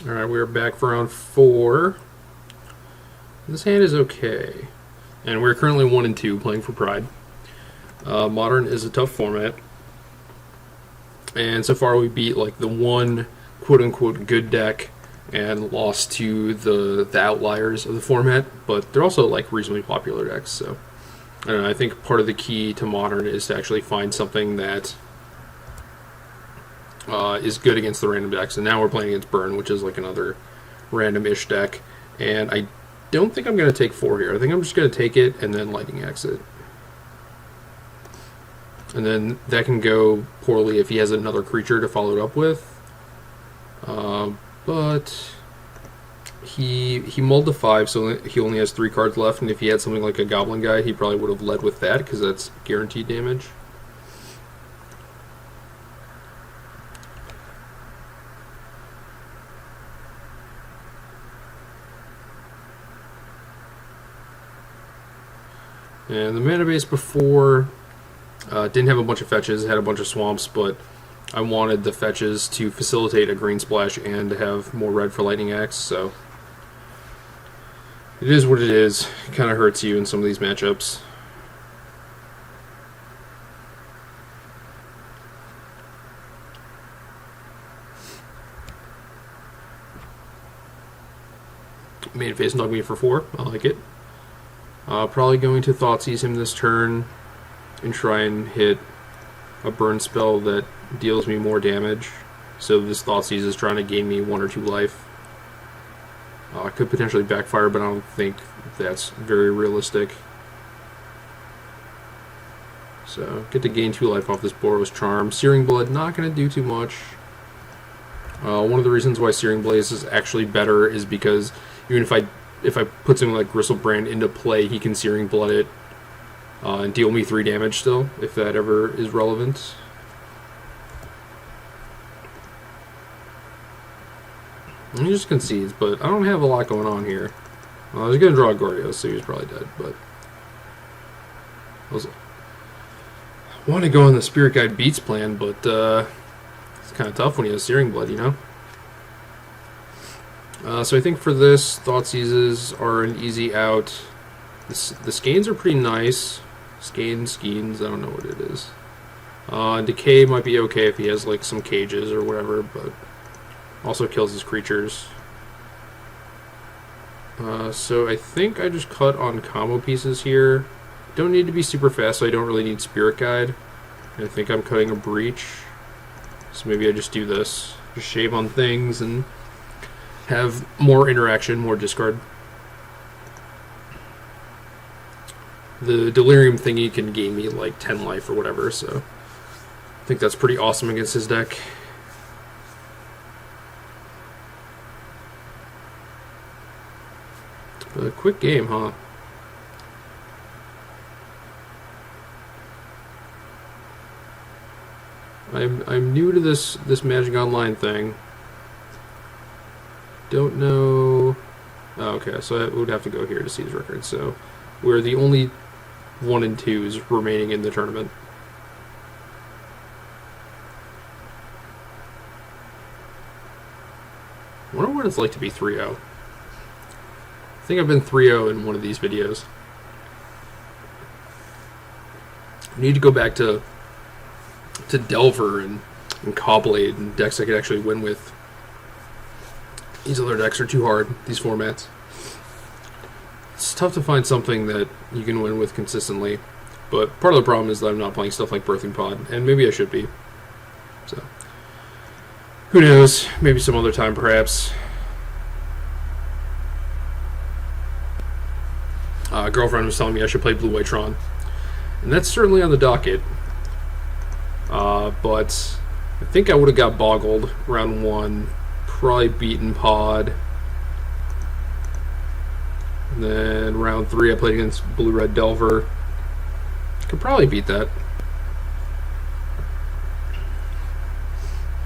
Alright, we're back for round 4. This hand is okay. And we're currently 1 and 2 playing for Pride. Modern is a tough format. And so far we beat like the one quote-unquote good deck and lost to the outliers of the format, but they're also like reasonably popular decks, so I don't know, I think part of the key to Modern is to actually find something that is good against the random decks, and now we're playing against Burn, which is like another random-ish deck, and I don't think I'm going to take 4 here. I think I'm just going to take it and then Lightning Exit. And then that can go poorly if he has another creature to follow it up with. But he mulled to 5, so he only has 3 cards left, and if he had something like a Goblin Guy, he probably would have led with that, because that's guaranteed damage. And the mana base before didn't have a bunch of fetches, it had a bunch of swamps, but I wanted the fetches to facilitate a green splash and to have more red for Lightning Axe, so it is what it is. It kind of hurts you in some of these matchups. Main phase knocked me for 4, I like it. Probably going to Thoughtseize him this turn and try and hit a burn spell that deals me more damage. So this Thoughtseize is trying to gain me 1 or 2 life. Could potentially backfire, but I don't think that's very realistic. So get to gain 2 life off this Boros Charm. Searing Blood, not going to do too much. One of the reasons why Searing Blaze is actually better is because even if I put something like Gristlebrand into play, he can Searing Blood it and deal me 3 damage still, if that ever is relevant. And he just concedes, but I don't have a lot going on here. I was going to draw a Goryos, so he was probably dead, but I want to go on the Spirit Guide Beats plan, but it's kind of tough when he has Searing Blood, you know? So I think for this, Thoughtseizes are an easy out. The Skeins are pretty nice. Skeins, I don't know what it is. Decay might be okay if he has like some cages or whatever, but also kills his creatures. So I think I just cut on combo pieces here. Don't need to be super fast, so I don't really need Spirit Guide. I think I'm cutting a Breach. So maybe I just do this. Just shave on things and have more interaction, more discard. The Delirium thingy can gain me like 10 life or whatever, so I think that's pretty awesome against his deck. But a quick game, huh? I'm new to this Magic Online thing. Don't know. Oh, okay, so I would have to go here to see his record. So we're the only 1 and 2s remaining in the tournament. I wonder what it's like to be 3-0. I think I've been 3-0 in one of these videos. I need to go back to Delver and Cobblade and decks I could actually win with. These other decks are too hard, these formats. It's tough to find something that you can win with consistently, but part of the problem is that I'm not playing stuff like Birthing Pod, and maybe I should be. So, who knows? Maybe some other time, perhaps. Girlfriend was telling me I should play Blue White Tron, and that's certainly on the docket. But I think I would have got boggled round 1. Probably beaten Pod. And then round 3 I played against Blue-Red Delver. Could probably beat that.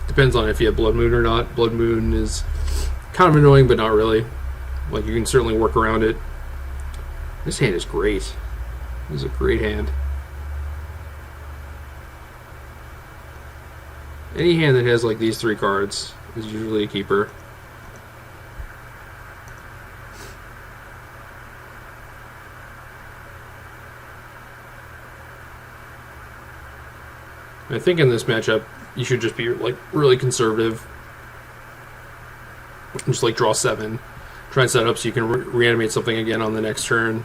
Depends on if you have Blood Moon or not. Blood Moon is kind of annoying, but not really. Like, you can certainly work around it. This hand is great. This is a great hand. Any hand that has like these 3 cards is usually a keeper. I think in this matchup, you should just be like really conservative. Just like draw 7. Try and set up so you can reanimate something again on the next turn.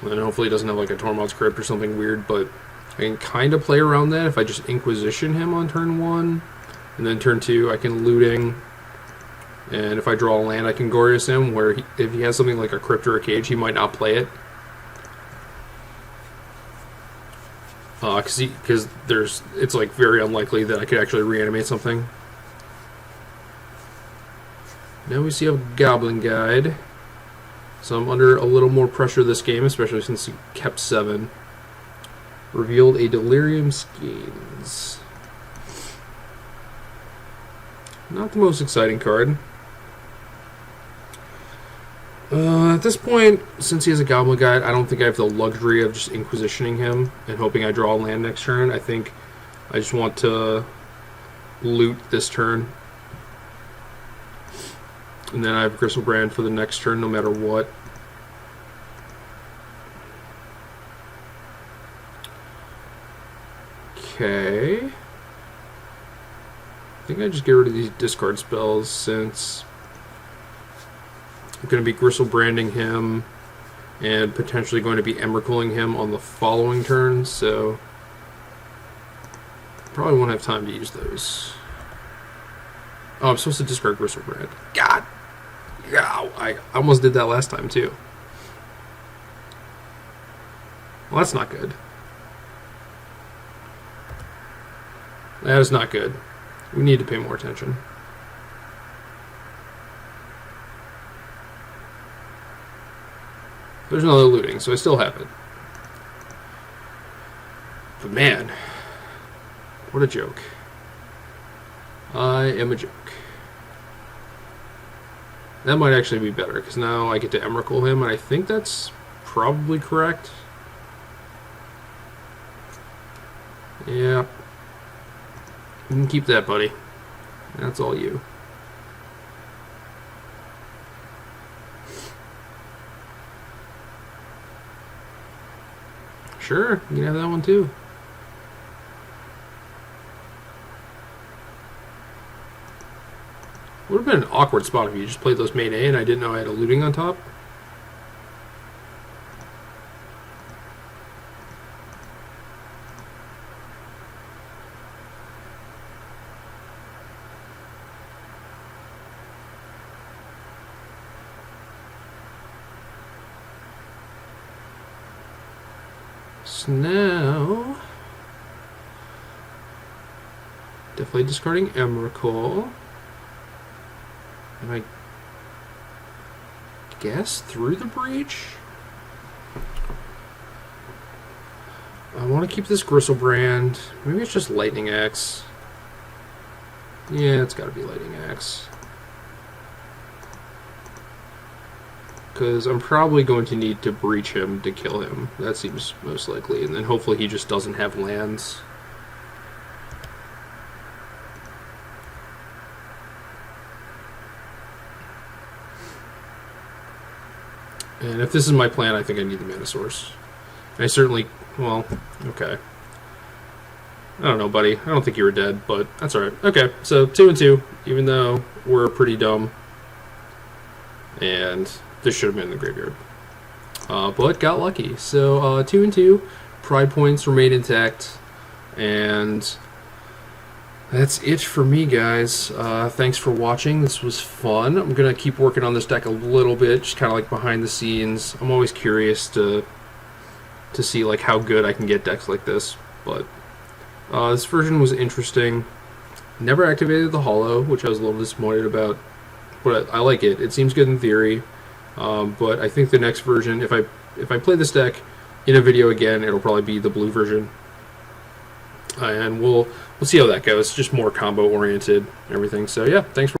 And then hopefully he doesn't have like a Tormod's Crypt or something weird, but I can kind of play around that if I just Inquisition him on turn 1. And then turn 2, I can Looting. And if I draw a land, I can Goryos him, where if he has something like a Crypt or a Cage, he might not play it. Because it's like very unlikely that I could actually reanimate something. Now we see a Goblin Guide. So I'm under a little more pressure this game, especially since he kept 7. Revealed a Delirium Skeins. Not the most exciting card. At this point, since he has a Goblin Guide, I don't think I have the luxury of just Inquisitioning him and hoping I draw a land next turn. I think I just want to loot this turn. And then I have Gristlebrand for the next turn, no matter what. Okay. I think I just get rid of these discard spells since I'm going to be Gristlebranding him and potentially going to be Emrakulling him on the following turn, so probably won't have time to use those. Oh, I'm supposed to discard Gristlebrand. God! Yeah, I almost did that last time, too. Well, that's not good. That is not good. We need to pay more attention. There's another looting, so I still have it. But man, what a joke. I am a joke. That might actually be better, because now I get to Emrakul him, and I think that's probably correct. Yeah. You can keep that, buddy. That's all you. Sure, you can have that one too. Would have been an awkward spot if you just played those main A and I didn't know I had a looting on top. So now, definitely discarding Emrakul. And I guess through the breach? I want to keep this Gristlebrand. Maybe it's just Lightning Axe. Yeah, it's got to be Lightning Axe. Because I'm probably going to need to breach him to kill him. That seems most likely. And then hopefully he just doesn't have lands. And if this is my plan, I think I need the mana source. And I certainly... well, okay. I don't know, buddy. I don't think you were dead, but that's alright. Okay, so 2 and 2, even though we're pretty dumb. And this should have been in the graveyard. But got lucky. So 2 and 2. Pride points remain intact. And that's it for me, guys. Thanks for watching. This was fun. I'm going to keep working on this deck a little bit, just kind of like behind the scenes. I'm always curious to see like how good I can get decks like this. But this version was interesting. Never activated the Hollow, which I was a little disappointed about. But I like it. It seems good in theory. But I think the next version, if I play this deck in a video again, it'll probably be the blue version. And we'll see how that goes. Just more combo oriented and everything. So yeah, thanks for